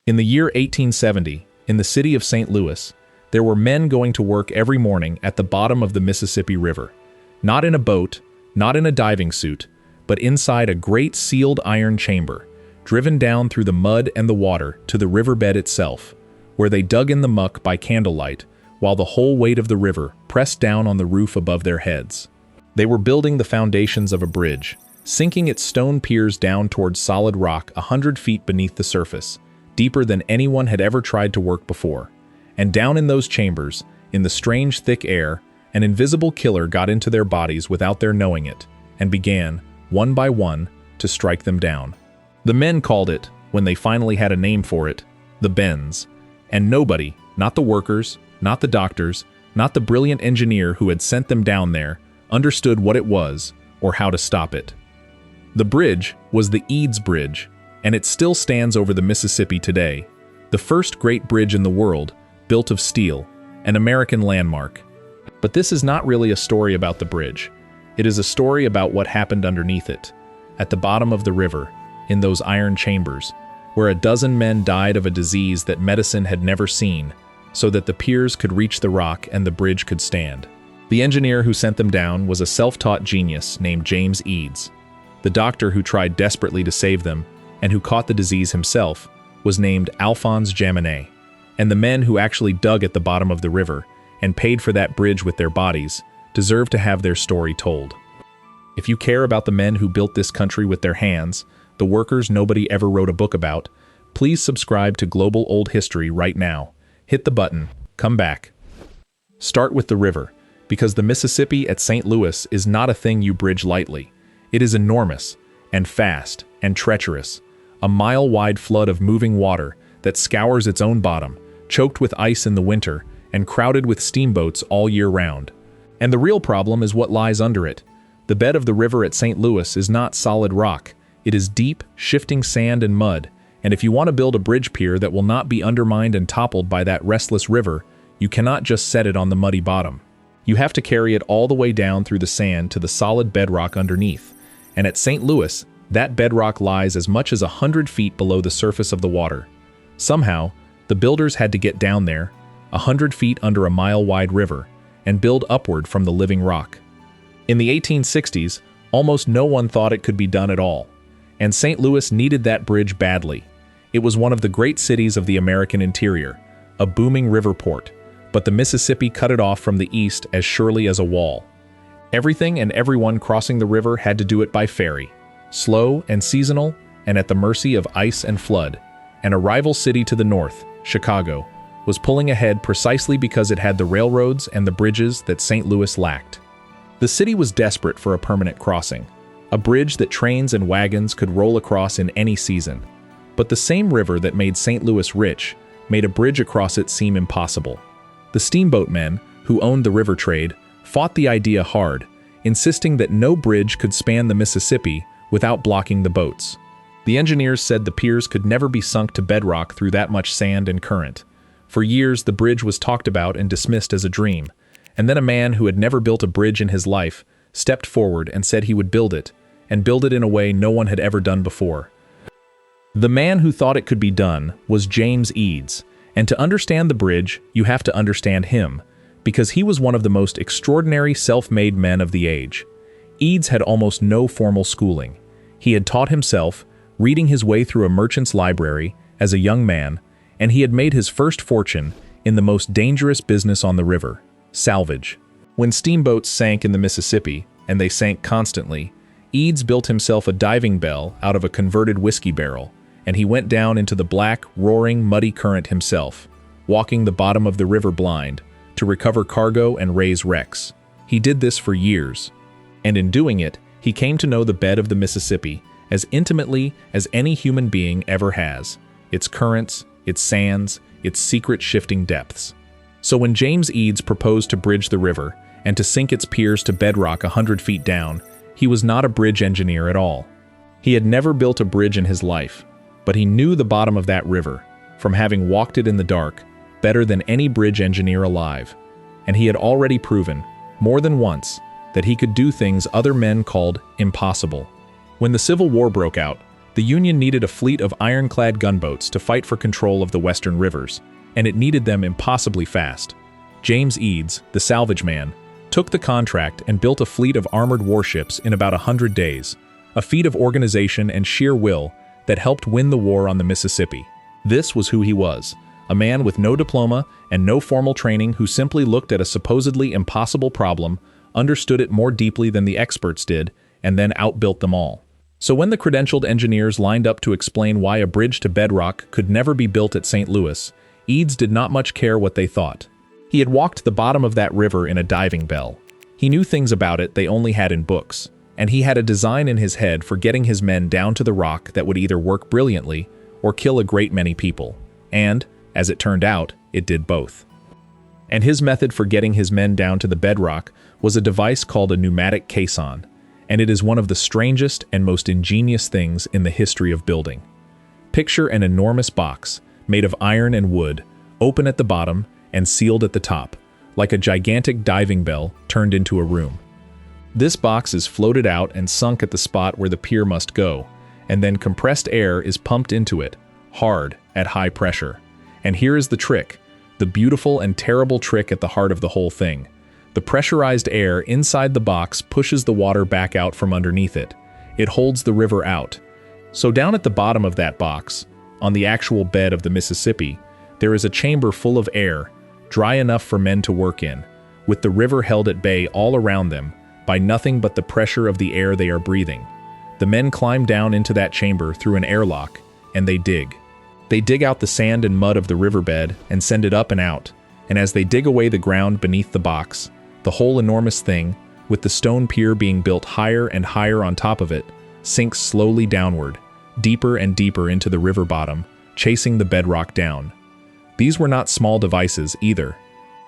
In the year 1870, in the city of St. Louis, there were men going to work every morning at the bottom of the Mississippi River. Not in a boat, not in a diving suit, but inside a great sealed iron chamber, driven down through the mud and the water to the riverbed itself, where they dug in the muck by candlelight, while the whole weight of the river pressed down on the roof above their heads. They were building the foundations of a bridge, sinking its stone piers down towards solid rock 100 feet beneath the surface, deeper than anyone had ever tried to work before. And down in those chambers, in the strange thick air, an invisible killer got into their bodies without their knowing it, and began, one by one, to strike them down. The men called it, when they finally had a name for it, the bends. And nobody, not the workers, not the doctors, not the brilliant engineer who had sent them down there, understood what it was or how to stop it. The bridge was the Eads Bridge, and it still stands over the Mississippi today, the first great bridge in the world, built of steel, an American landmark. But this is not really a story about the bridge. It is a story about what happened underneath it, at the bottom of the river, in those iron chambers, where a dozen men died of a disease that medicine had never seen, so that the piers could reach the rock and the bridge could stand. The engineer who sent them down was a self-taught genius named James Eads. The doctor who tried desperately to save them, and who caught the disease himself, was named Alphonse Jaminet. And the men who actually dug at the bottom of the river and paid for that bridge with their bodies deserve to have their story told. If you care about the men who built this country with their hands, the workers nobody ever wrote a book about, please subscribe to Global Old History right now. Hit the button, come back. Start with the river, because the Mississippi at St. Louis is not a thing you bridge lightly. It is enormous, and fast, and treacherous, a mile-wide flood of moving water that scours its own bottom, choked with ice in the winter, and crowded with steamboats all year round. And the real problem is what lies under it. The bed of the river at St. Louis is not solid rock. It is deep, shifting sand and mud, and if you want to build a bridge pier that will not be undermined and toppled by that restless river, you cannot just set it on the muddy bottom. You have to carry it all the way down through the sand to the solid bedrock underneath. And at St. Louis, that bedrock lies as much as 100 feet below the surface of the water. Somehow, the builders had to get down there, 100 feet under a mile-wide river, and build upward from the living rock. In the 1860s, almost no one thought it could be done at all. And St. Louis needed that bridge badly. It was one of the great cities of the American interior, a booming river port, but the Mississippi cut it off from the east as surely as a wall. Everything and everyone crossing the river had to do it by ferry, slow and seasonal and at the mercy of ice and flood. And a rival city to the north, Chicago, was pulling ahead precisely because it had the railroads and the bridges that St. Louis lacked. The city was desperate for a permanent crossing, a bridge that trains and wagons could roll across in any season. But the same river that made St. Louis rich made a bridge across it seem impossible. The steamboat men, who owned the river trade, fought the idea hard, insisting that no bridge could span the Mississippi without blocking the boats. The engineers said the piers could never be sunk to bedrock through that much sand and current. For years, the bridge was talked about and dismissed as a dream. And then a man who had never built a bridge in his life stepped forward and said he would build it, and build it in a way no one had ever done before. The man who thought it could be done was James Eads, and to understand the bridge, you have to understand him, because he was one of the most extraordinary self-made men of the age. Eads had almost no formal schooling. He had taught himself, reading his way through a merchant's library as a young man, and he had made his first fortune in the most dangerous business on the river, salvage. When steamboats sank in the Mississippi, and they sank constantly, Eads built himself a diving bell out of a converted whiskey barrel, and he went down into the black, roaring, muddy current himself, walking the bottom of the river blind, to recover cargo and raise wrecks. He did this for years, and in doing it, he came to know the bed of the Mississippi as intimately as any human being ever has, its currents, its sands, its secret shifting depths. So when James Eads proposed to bridge the river and to sink its piers to bedrock 100 feet down, he was not a bridge engineer at all. He had never built a bridge in his life, but he knew the bottom of that river, from having walked it in the dark, better than any bridge engineer alive. And he had already proven, more than once, that he could do things other men called impossible. When the Civil War broke out, The Union needed a fleet of ironclad gunboats to fight for control of the western rivers, and it needed them impossibly fast. James Eads, the salvage man, took the contract and built a fleet of armored warships in about 100 days, a feat of organization and sheer will that helped win the war on the Mississippi. This was who he was, a man with no diploma and no formal training who simply looked at a supposedly impossible problem, understood it more deeply than the experts did, and then outbuilt them all. So when the credentialed engineers lined up to explain why a bridge to bedrock could never be built at St. Louis, Eads did not much care what they thought. He had walked the bottom of that river in a diving bell. He knew things about it they only had in books, and he had a design in his head for getting his men down to the rock that would either work brilliantly or kill a great many people. And, as it turned out, it did both. And his method for getting his men down to the bedrock was a device called a pneumatic caisson, and it is one of the strangest and most ingenious things in the history of building. Picture an enormous box, made of iron and wood, open at the bottom and sealed at the top, like a gigantic diving bell turned into a room. This box is floated out and sunk at the spot where the pier must go, and then compressed air is pumped into it, hard, at high pressure. And here is the trick, the beautiful and terrible trick at the heart of the whole thing. The pressurized air inside the box pushes the water back out from underneath it. It holds the river out. So down at the bottom of that box, on the actual bed of the Mississippi, there is a chamber full of air, dry enough for men to work in, with the river held at bay all around them by nothing but the pressure of the air they are breathing. The men climb down into that chamber through an airlock, and they dig. They dig out the sand and mud of the riverbed and send it up and out, and as they dig away the ground beneath the box, the whole enormous thing, with the stone pier being built higher and higher on top of it, sinks slowly downward, deeper and deeper into the river bottom, chasing the bedrock down. These were not small devices either.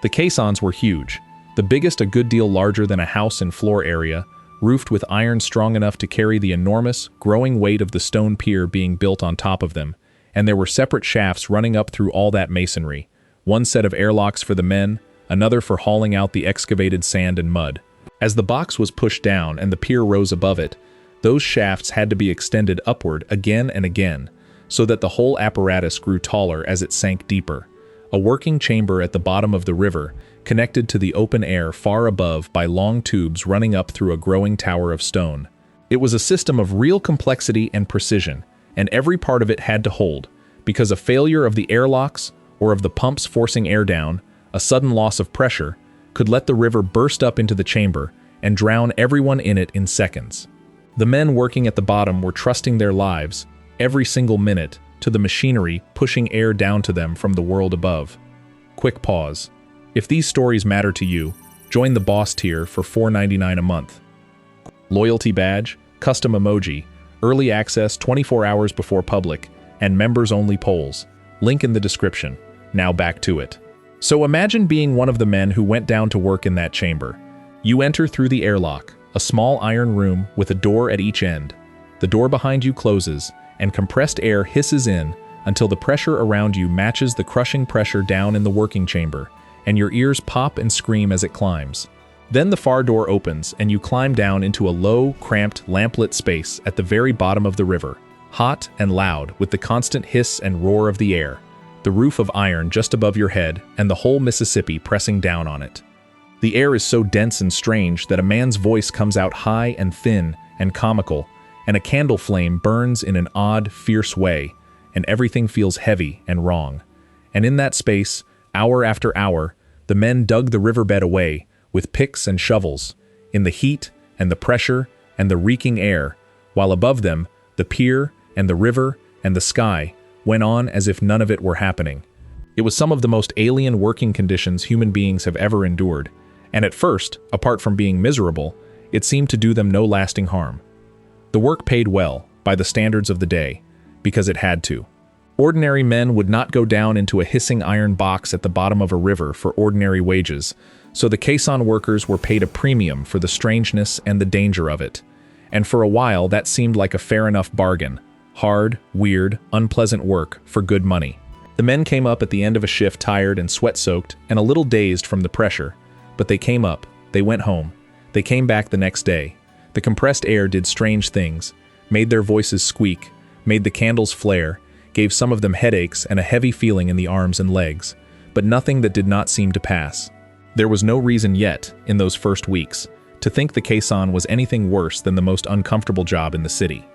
The caissons were huge, the biggest a good deal larger than a house in floor area, roofed with iron strong enough to carry the enormous, growing weight of the stone pier being built on top of them, and there were separate shafts running up through all that masonry, one set of airlocks for the men, another for hauling out the excavated sand and mud. As the box was pushed down and the pier rose above it, those shafts had to be extended upward again and again, so that the whole apparatus grew taller as it sank deeper. A working chamber at the bottom of the river, connected to the open air far above by long tubes running up through a growing tower of stone. It was a system of real complexity and precision, and every part of it had to hold, because a failure of the airlocks or of the pumps forcing air down, a sudden loss of pressure, could let the river burst up into the chamber and drown everyone in it in seconds. The men working at the bottom were trusting their lives, every single minute, to the machinery pushing air down to them from the world above. Quick pause. If these stories matter to you, join the Boss tier for $4.99 a month. Loyalty badge, custom emoji, early access 24 hours before public, and members-only polls. Link in the description. Now back to it. So imagine being one of the men who went down to work in that chamber. You enter through the airlock, a small iron room with a door at each end. The door behind you closes, and compressed air hisses in until the pressure around you matches the crushing pressure down in the working chamber, and your ears pop and scream as it climbs. Then the far door opens, and you climb down into a low, cramped, lamplit space at the very bottom of the river, hot and loud with the constant hiss and roar of the air, the roof of iron just above your head, and the whole Mississippi pressing down on it. The air is so dense and strange that a man's voice comes out high and thin and comical, and a candle flame burns in an odd, fierce way, and everything feels heavy and wrong. And in that space, hour after hour, the men dug the riverbed away with picks and shovels, in the heat and the pressure and the reeking air, while above them, the pier and the river and the sky went on as if none of it were happening. It was some of the most alien working conditions human beings have ever endured, and at first, apart from being miserable, it seemed to do them no lasting harm. The work paid well, by the standards of the day, because it had to. Ordinary men would not go down into a hissing iron box at the bottom of a river for ordinary wages, so the caisson workers were paid a premium for the strangeness and the danger of it. And for a while that seemed like a fair enough bargain. Hard, weird, unpleasant work for good money. The men came up at the end of a shift tired and sweat-soaked and a little dazed from the pressure, but they came up, they went home, they came back the next day. The compressed air did strange things, made their voices squeak, made the candles flare, gave some of them headaches and a heavy feeling in the arms and legs, but nothing that did not seem to pass. There was no reason yet, in those first weeks, to think the caisson was anything worse than the most uncomfortable job in the city.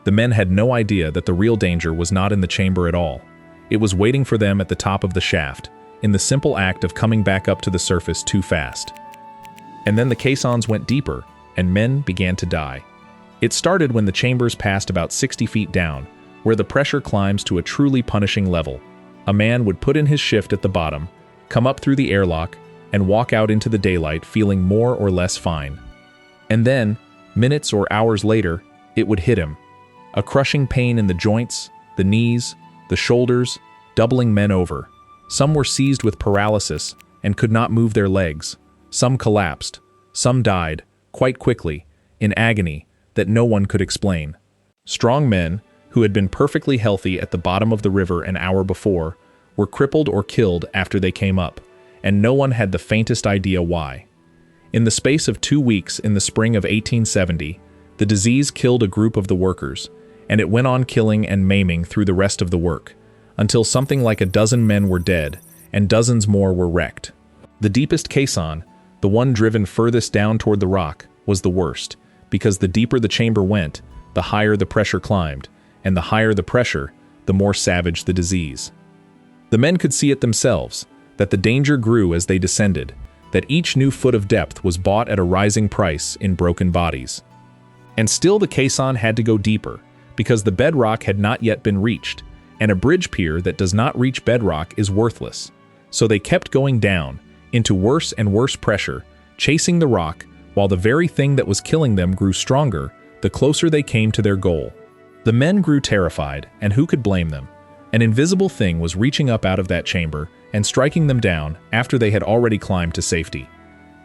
The men had no idea that the real danger was not in the chamber at all. It was waiting for them at the top of the shaft, in the simple act of coming back up to the surface too fast. And then the caissons went deeper, and men began to die. It started when the chambers passed about 60 feet down, where the pressure climbs to a truly punishing level. A man would put in his shift at the bottom, come up through the airlock, and walk out into the daylight feeling more or less fine. And then, minutes or hours later, it would hit him. A crushing pain in the joints, the knees, the shoulders, doubling men over. Some were seized with paralysis and could not move their legs. Some collapsed. Some died, quite quickly, in agony that no one could explain. Strong men, who had been perfectly healthy at the bottom of the river an hour before, were crippled or killed after they came up, and no one had the faintest idea why. In the space of 2 weeks in the spring of 1870, the disease killed a group of the workers, and it went on killing and maiming through the rest of the work, until something like a dozen men were dead, and dozens more were wrecked. The deepest caisson, the one driven furthest down toward the rock, was the worst, because the deeper the chamber went, the higher the pressure climbed, and the higher the pressure, the more savage the disease. The men could see it themselves, that the danger grew as they descended, that each new foot of depth was bought at a rising price in broken bodies. And still the caisson had to go deeper, because the bedrock had not yet been reached, and a bridge pier that does not reach bedrock is worthless. So they kept going down, into worse and worse pressure, chasing the rock, while the very thing that was killing them grew stronger the closer they came to their goal. The men grew terrified, and who could blame them? An invisible thing was reaching up out of that chamber and striking them down after they had already climbed to safety.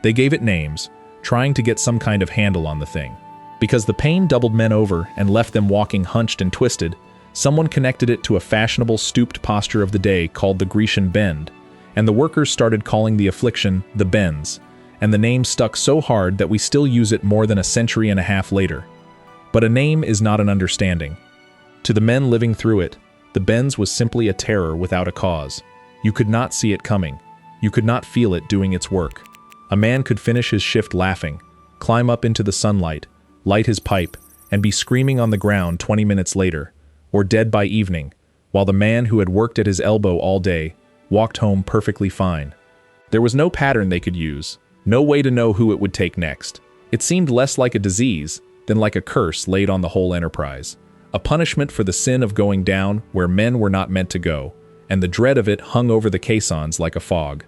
They gave it names, trying to get some kind of handle on the thing. Because the pain doubled men over and left them walking hunched and twisted, someone connected it to a fashionable stooped posture of the day called the Grecian bend, and the workers started calling the affliction the bends, and the name stuck so hard that we still use it more than a century and a half later. But a name is not an understanding. To the men living through it, the bends was simply a terror without a cause. You could not see it coming. You could not feel it doing its work. A man could finish his shift laughing, climb up into the sunlight, light his pipe, and be screaming on the ground 20 minutes later, or dead by evening, while the man who had worked at his elbow all day walked home perfectly fine. There was no pattern they could use, no way to know who it would take next. It seemed less like a disease than like a curse laid on the whole enterprise, a punishment for the sin of going down where men were not meant to go, and the dread of it hung over the caissons like a fog.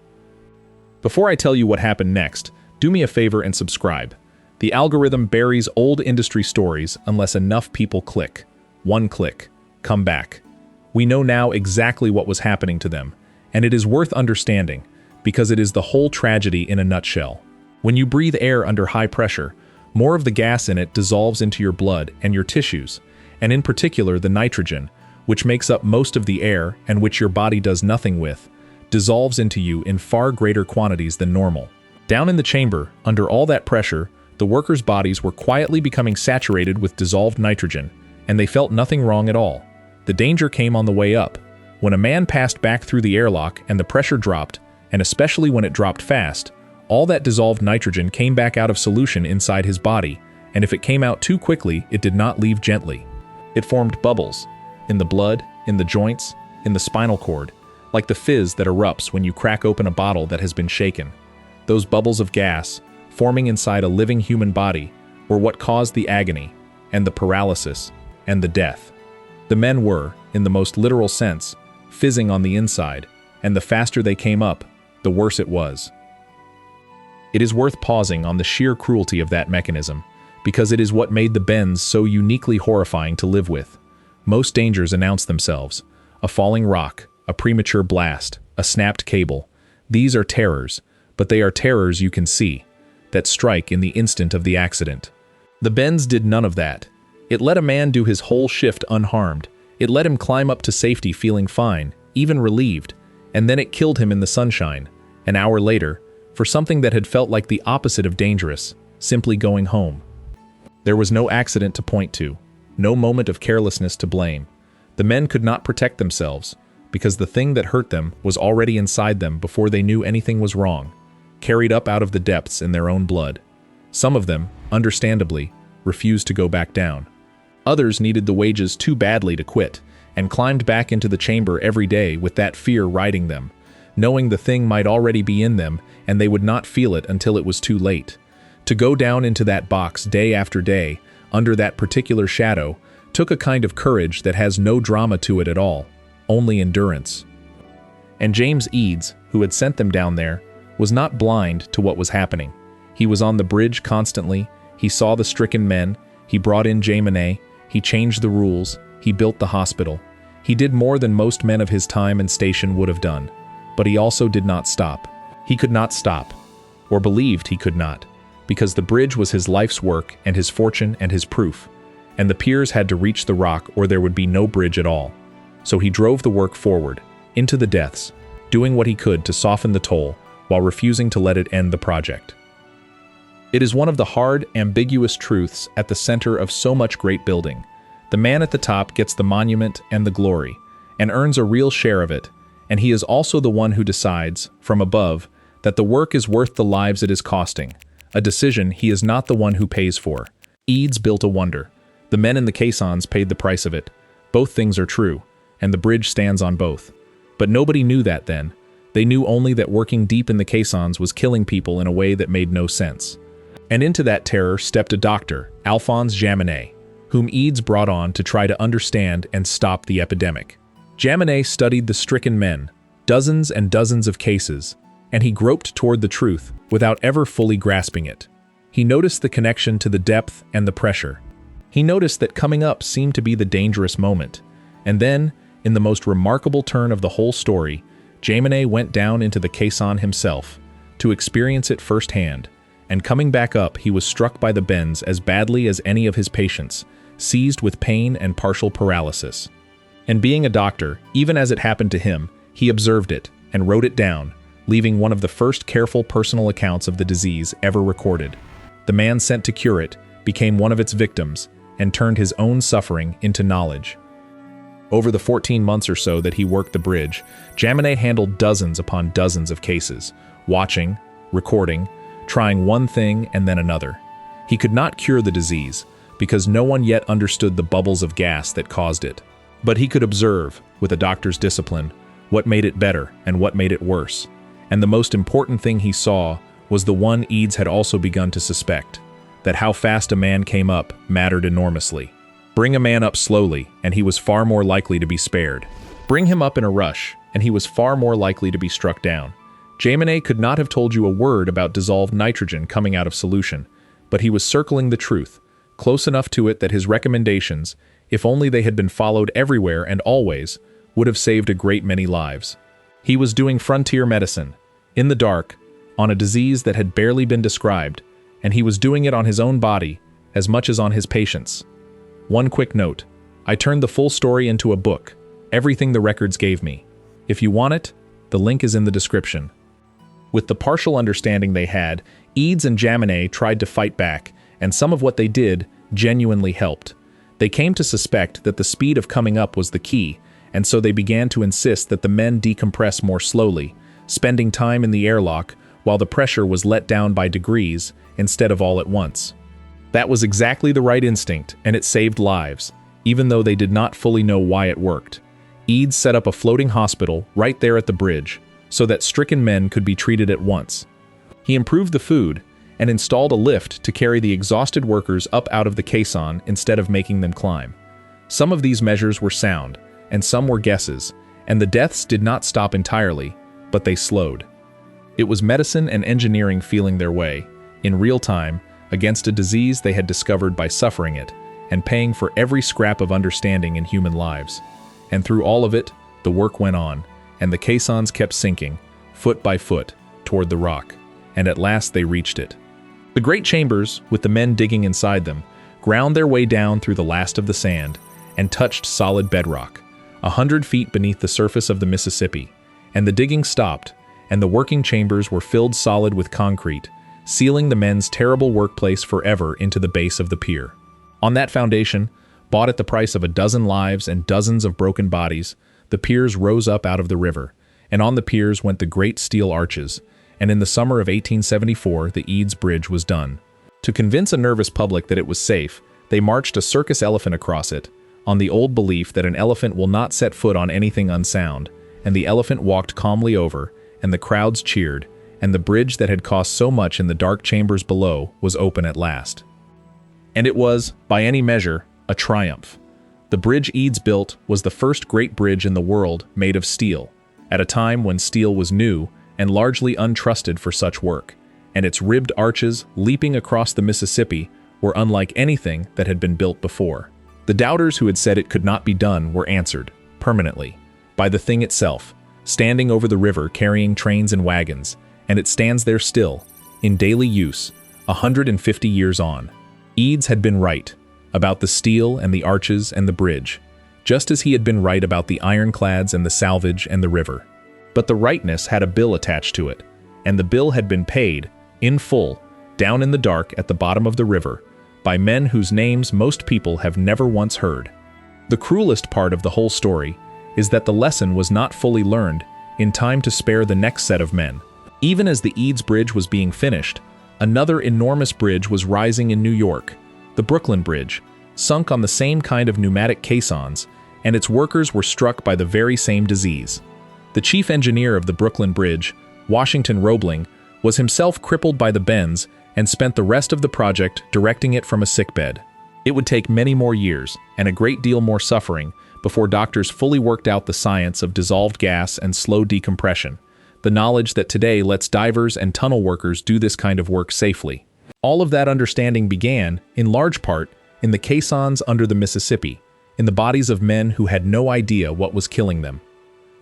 Before I tell you what happened next, do me a favor and subscribe. The algorithm buries old industry stories unless enough people click. One click. Come back. We know now exactly what was happening to them, and it is worth understanding, because it is the whole tragedy in a nutshell. When you breathe air under high pressure, more of the gas in it dissolves into your blood and your tissues, and in particular the nitrogen, which makes up most of the air and which your body does nothing with, dissolves into you in far greater quantities than normal. Down in the chamber, under all that pressure, the workers' bodies were quietly becoming saturated with dissolved nitrogen, and they felt nothing wrong at all. The danger came on the way up. When a man passed back through the airlock and the pressure dropped, and especially when it dropped fast, all that dissolved nitrogen came back out of solution inside his body, and if it came out too quickly, it did not leave gently. It formed bubbles, in the blood, in the joints, in the spinal cord, like the fizz that erupts when you crack open a bottle that has been shaken. Those bubbles of gas, forming inside a living human body, were what caused the agony, and the paralysis, and the death. The men were, in the most literal sense, fizzing on the inside, and the faster they came up, the worse it was. It is worth pausing on the sheer cruelty of that mechanism, because it is what made the bends so uniquely horrifying to live with. Most dangers announce themselves: a falling rock, a premature blast, a snapped cable. These are terrors, but they are terrors you can see, that strike in the instant of the accident. The bends did none of that. It let a man do his whole shift unharmed. It let him climb up to safety feeling fine, even relieved, and then it killed him in the sunshine, an hour later, for something that had felt like the opposite of dangerous, simply going home. There was no accident to point to, no moment of carelessness to blame. The men could not protect themselves, because the thing that hurt them was already inside them before they knew anything was wrong, carried up out of the depths in their own blood. Some of them, understandably, refused to go back down. Others needed the wages too badly to quit, and climbed back into the chamber every day with that fear riding them, knowing the thing might already be in them and they would not feel it until it was too late. To go down into that box day after day, under that particular shadow, took a kind of courage that has no drama to it at all, only endurance. And James Eads, who had sent them down there, was not blind to what was happening. He was on the bridge constantly, he saw the stricken men, he brought in Jaminet, he changed the rules, he built the hospital. He did more than most men of his time and station would have done. But he also did not stop. He could not stop, or believed he could not, because the bridge was his life's work and his fortune and his proof, and the piers had to reach the rock or there would be no bridge at all. So he drove the work forward, into the depths, doing what he could to soften the toll, while refusing to let it end the project. It is one of the hard, ambiguous truths at the center of so much great building. The man at the top gets the monument and the glory, and earns a real share of it, and he is also the one who decides, from above, that the work is worth the lives it is costing, a decision he is not the one who pays for. Eads built a wonder. The men in the caissons paid the price of it. Both things are true, and the bridge stands on both. But nobody knew that then. They knew only that working deep in the caissons was killing people in a way that made no sense. And into that terror stepped a doctor, Alphonse Jaminet, whom Eads brought on to try to understand and stop the epidemic. Jaminet studied the stricken men, dozens and dozens of cases, and he groped toward the truth without ever fully grasping it. He noticed the connection to the depth and the pressure. He noticed that coming up seemed to be the dangerous moment. And then, in the most remarkable turn of the whole story, Jaminet went down into the caisson himself, to experience it firsthand, and coming back up he was struck by the bends as badly as any of his patients, seized with pain and partial paralysis. And being a doctor, even as it happened to him, he observed it and wrote it down, leaving one of the first careful personal accounts of the disease ever recorded. The man sent to cure it became one of its victims and turned his own suffering into knowledge. Over the 14 months or so that he worked the bridge, Jaminet handled dozens upon dozens of cases, watching, recording, trying one thing and then another. He could not cure the disease, because no one yet understood the bubbles of gas that caused it. But he could observe, with a doctor's discipline, what made it better and what made it worse. And the most important thing he saw was the one Eads had also begun to suspect, that how fast a man came up mattered enormously. Bring a man up slowly, and he was far more likely to be spared. Bring him up in a rush, and he was far more likely to be struck down. Jaminet could not have told you a word about dissolved nitrogen coming out of solution, but he was circling the truth, close enough to it that his recommendations, if only they had been followed everywhere and always, would have saved a great many lives. He was doing frontier medicine, in the dark, on a disease that had barely been described, and he was doing it on his own body, as much as on his patients. One quick note. I turned the full story into a book, everything the records gave me. If you want it, the link is in the description. With the partial understanding they had, Eads and Jaminet tried to fight back, and some of what they did genuinely helped. They came to suspect that the speed of coming up was the key, and so they began to insist that the men decompress more slowly, spending time in the airlock while the pressure was let down by degrees instead of all at once. That was exactly the right instinct, and it saved lives, even though they did not fully know why it worked. Eads set up a floating hospital right there at the bridge, so that stricken men could be treated at once. He improved the food, and installed a lift to carry the exhausted workers up out of the caisson instead of making them climb. Some of these measures were sound, and some were guesses, and the deaths did not stop entirely, but they slowed. It was medicine and engineering feeling their way, in real time, against a disease they had discovered by suffering it, and paying for every scrap of understanding in human lives. And through all of it, the work went on, and the caissons kept sinking, foot by foot, toward the rock, and at last they reached it. The great chambers, with the men digging inside them, ground their way down through the last of the sand, and touched solid bedrock, 100 feet beneath the surface of the Mississippi, and the digging stopped, and the working chambers were filled solid with concrete, sealing the men's terrible workplace forever into the base of the pier. On that foundation, Bought at the price of a dozen lives and dozens of broken bodies, the piers rose up out of the river, and on the piers went the great steel arches, and in the summer of 1874 the Eads Bridge was done. To convince a nervous public that it was safe, they marched a circus elephant across it, on the old belief that an elephant will not set foot on anything unsound, and the elephant walked calmly over, and the crowds cheered, and the bridge that had cost so much in the dark chambers below was open at last. And it was, by any measure, a triumph. The bridge Eads built was the first great bridge in the world made of steel, at a time when steel was new and largely untrusted for such work, and its ribbed arches leaping across the Mississippi were unlike anything that had been built before. The doubters who had said it could not be done were answered, permanently, by the thing itself, standing over the river carrying trains and wagons, and it stands there still, in daily use, 150 years on. Eads had been right about the steel and the arches and the bridge, just as he had been right about the ironclads and the salvage and the river. But the rightness had a bill attached to it, and the bill had been paid, in full, down in the dark at the bottom of the river, by men whose names most people have never once heard. The cruelest part of the whole story is that the lesson was not fully learned in time to spare the next set of men. Even as the Eads Bridge was being finished, another enormous bridge was rising in New York, the Brooklyn Bridge, sunk on the same kind of pneumatic caissons, and its workers were struck by the very same disease. The chief engineer of the Brooklyn Bridge, Washington Roebling, was himself crippled by the bends and spent the rest of the project directing it from a sickbed. It would take many more years and a great deal more suffering before doctors fully worked out the science of dissolved gas and slow decompression, the knowledge that today lets divers and tunnel workers do this kind of work safely. All of that understanding began, in large part, in the caissons under the Mississippi, in the bodies of men who had no idea what was killing them.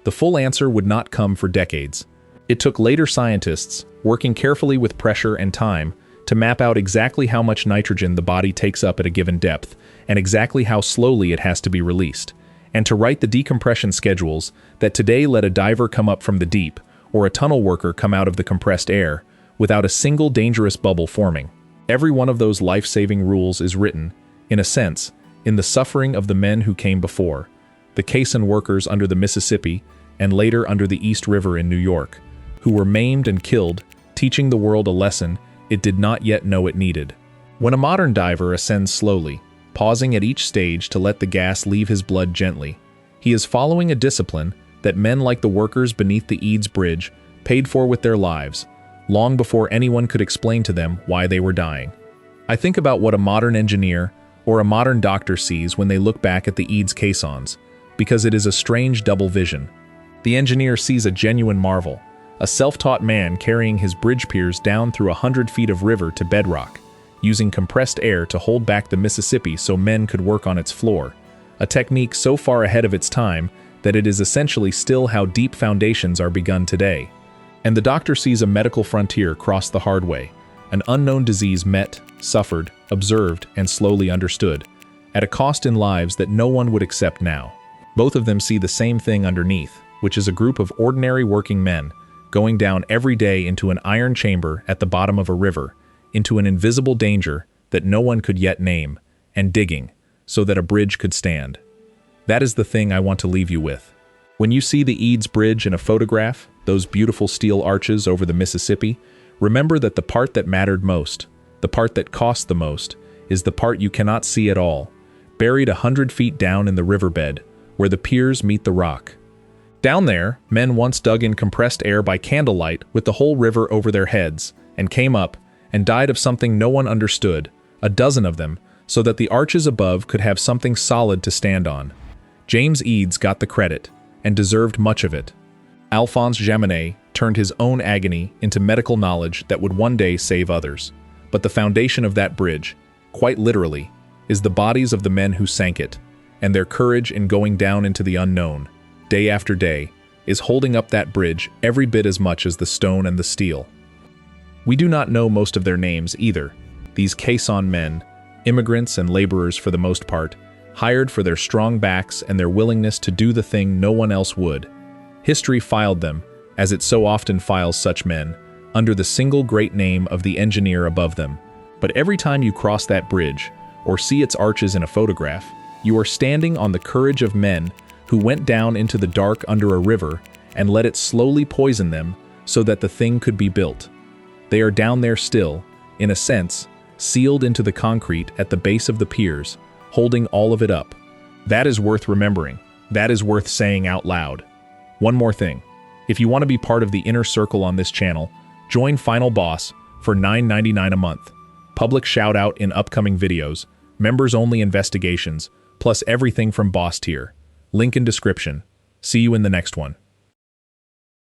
The full answer would not come for decades. It took later scientists, working carefully with pressure and time, to map out exactly how much nitrogen the body takes up at a given depth, and exactly how slowly it has to be released, and to write the decompression schedules that today let a diver come up from the deep, or a tunnel worker come out of the compressed air, without a single dangerous bubble forming. Every one of those life-saving rules is written, in a sense, in the suffering of the men who came before, the caisson workers under the Mississippi, and later under the East River in New York, who were maimed and killed, teaching the world a lesson it did not yet know it needed. When a modern diver ascends slowly, pausing at each stage to let the gas leave his blood gently, he is following a discipline that men like the workers beneath the Eads Bridge paid for with their lives, long before anyone could explain to them why they were dying. I think about what a modern engineer or a modern doctor sees when they look back at the Eads caissons, because it is a strange double vision. The engineer sees a genuine marvel, a self-taught man carrying his bridge piers down through 100 feet of river to bedrock, using compressed air to hold back the Mississippi so men could work on its floor, a technique so far ahead of its time that it is essentially still how deep foundations are begun today. And the doctor sees a medical frontier cross the hard way, an unknown disease met, suffered, observed, and slowly understood, at a cost in lives that no one would accept now. Both of them see the same thing underneath, which is a group of ordinary working men, going down every day into an iron chamber at the bottom of a river, into an invisible danger that no one could yet name, and digging, so that a bridge could stand. That is the thing I want to leave you with. When you see the Eads Bridge in a photograph, those beautiful steel arches over the Mississippi, remember that the part that mattered most, the part that cost the most, is the part you cannot see at all, buried 100 feet down in the riverbed, where the piers meet the rock. Down there, men once dug in compressed air by candlelight with the whole river over their heads, and came up, and died of something no one understood, a dozen of them, so that the arches above could have something solid to stand on. James Eads got the credit, and deserved much of it. Alphonse Jaminet turned his own agony into medical knowledge that would one day save others. But the foundation of that bridge, quite literally, is the bodies of the men who sank it, and their courage in going down into the unknown, day after day, is holding up that bridge every bit as much as the stone and the steel. We do not know most of their names either, these caisson men, immigrants and laborers for the most part, hired for their strong backs and their willingness to do the thing no one else would. History filed them, as it so often files such men, under the single great name of the engineer above them. But every time you cross that bridge, or see its arches in a photograph, You are standing on the courage of men who went down into the dark under a river and let it slowly poison them so that the thing could be built. They are down there still, in a sense, sealed into the concrete at the base of the piers, holding all of it up. That is worth remembering. That is worth saying out loud. One more thing. If you want to be part of the inner circle on this channel, join Final Boss for $9.99 a month. Public shout-out in upcoming videos, members-only investigations, plus everything from Boss tier. Link in description. See you in the next one.